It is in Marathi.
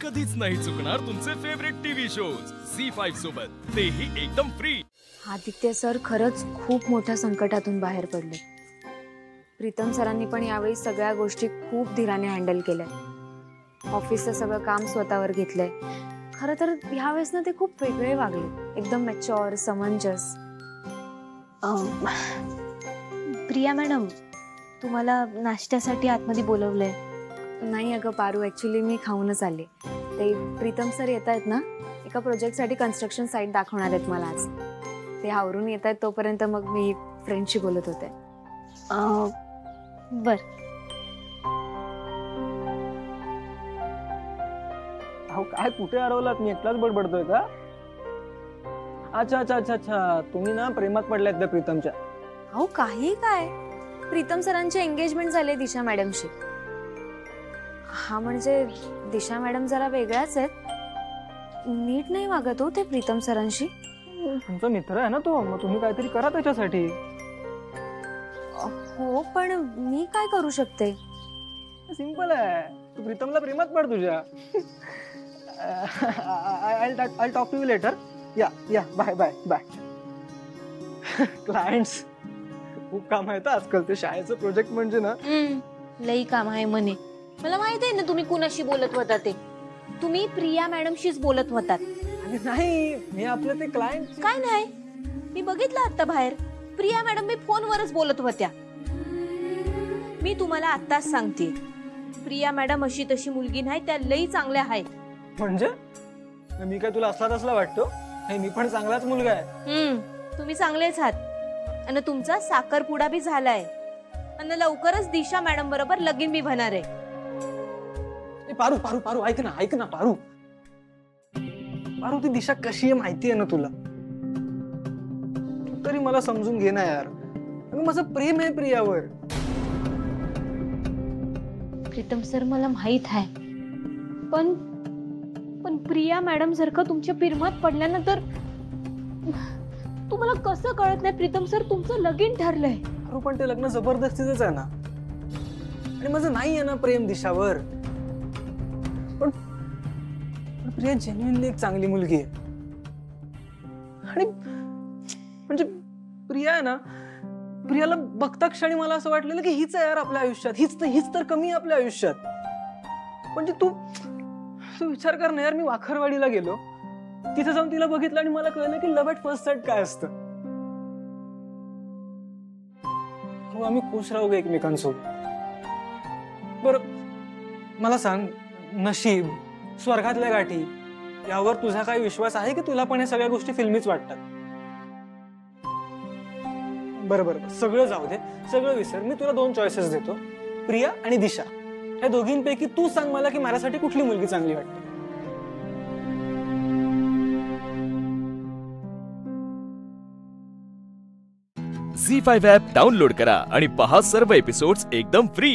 कधीच नाही चुकणार तुमचे फेवरेट टीव्ही शोज झी5 सोबत, तेही एकदम फ्री। आदित्य सर खरंच खूप मोठ्या संकटातून बाहेर पडले। प्रीतम सरांनी पण यावेळी सगळ्या गोष्टी खूप धीराने हँडल केल्या। ऑफिसचं सगळं काम स्वतःवर घेतलंय। खरं तर यावेळेस ना ते खूप वेगळे वागले, एकदम मॅच्युअर, समंजस। प्रिया मॅडम, तुम्हाला नाश्त्यासाठी आतमध्ये बोलवलंय? नाही अगं पारू, ऍक्च्युली मी खाऊनच आले। ते प्रीतम सर येत आहेत ना, एका प्रोजेक्टसाठी कन्स्ट्रक्शन साईट दाखवणार आहेत मला आज। ते आवरून येत आहेत तोपर्यंत मग मी फ्रेंडशी बोलत होते। बर। अहो काय, कुठे अडवलात? मी एकटाच बडबडतोय का? अच्छा अच्छा अच्छा अच्छा, तुम्ही ना प्रेमात पडलात त्या प्रीतमच्या। अहो काही काय, प्रीतम सरांची एंगेजमेंट झाली दिशा मॅडमशी। हा म्हणजे दिशा मॅडम जरा वेगळ्याच आहेत, नीट नाही वागत हो ते प्रीतम सरांशी। तुमचा मित्र आहे ना तो, मग तुम्ही काहीतरी करा त्याच्यासाठी। हो पण मी काय करू शकते? सिंपल आहे, तू प्रीतमला प्रेमात पड तुझ्या। I'll talk to you later. Yeah, bye. Clients खूप काम आहे आजकाल, ते शाळेचं प्रोजेक्ट म्हणजे ना लई काम आहे म्हणे। मला माहित आहे ना तुम्ही कुणाशी बोलत होता ते। तुम्ही प्रिया मॅडमशीच बोलत होतात। अरे नाही, मी आपलं ते क्लायंट। काय नाही, मी बघितलं आता बाहेर प्रिया मॅडम मी फोनवरच बोलत होत्या। मी तुम्हाला आत्ताच सांगते, प्रिया मॅडम अशी तशी मुलगी नाही, त्या लई चांगल्या आहेत। म्हणजे मी काय तुला असला तसला वाटतो? नाही, मी पण चांगलाच मुलगा आहे। तुम्ही चांगलेच आहात आणि तुमचा साखरपुडा भी झालाय आणि लवकरच दिशा मॅडम बरोबर लगीन भी होणार आहे। पारू ऐक ना पारू, ती दिशा कशी आहे माहिती आहे ना तुला? तू तरी मला समजून घे ना यार, माझं प्रेम आहे प्रियावर। प्रीतम सर मला माहित आहे, पण प्रिया मॅडम जर का तुमच्या प्रेमात पडल्यानंतर तुम्हाला कसं कळत नाही? प्रीतम सर तुमचं लगीन ठरलंय। अरे पण ते लग्न जबरदस्तीच आहे ना, आणि माझं नाही आहे ना प्रेम दिशावर। पण प्रिया जेन्युइनली एक चांगली मुलगी आहे, आणि म्हणजे प्रिया आहे ना, प्रियाला बघता क्षणी मला असं वाटलेलं की हीच आहे यार आपल्या आयुष्यात, हीच तर कमी आहे आपल्या आयुष्यात। म्हणजे तू विचार कर ना यार, मी वाखरवाडीला गेलो, तिथे जाऊन तिला बघितलं आणि मला कळलं की लव्ह ॲट फर्स्ट साईट काय असतं। हो, आम्ही खुश राहू गे एकमेकांसोबत। बरं मला सांग, नशीब, स्वर्गातल्या गाठी यावर तुझा काही विश्वास आहे की तुला पण या सगळ्या गोष्टी फिल्मीच वाटतात? बरं सगळं जाऊ दे, सगळं विसर। मी तुला 2 चॉईसेस देतो, प्रिया आणि दिशा। या दोघींपैकी तू सांग मला की माझ्यासाठी कुठली मुलगी चांगली वाटते। झी5 ॲप डाउनलोड करा आणि पहा सर्व एपिसोड्स एकदम फ्री।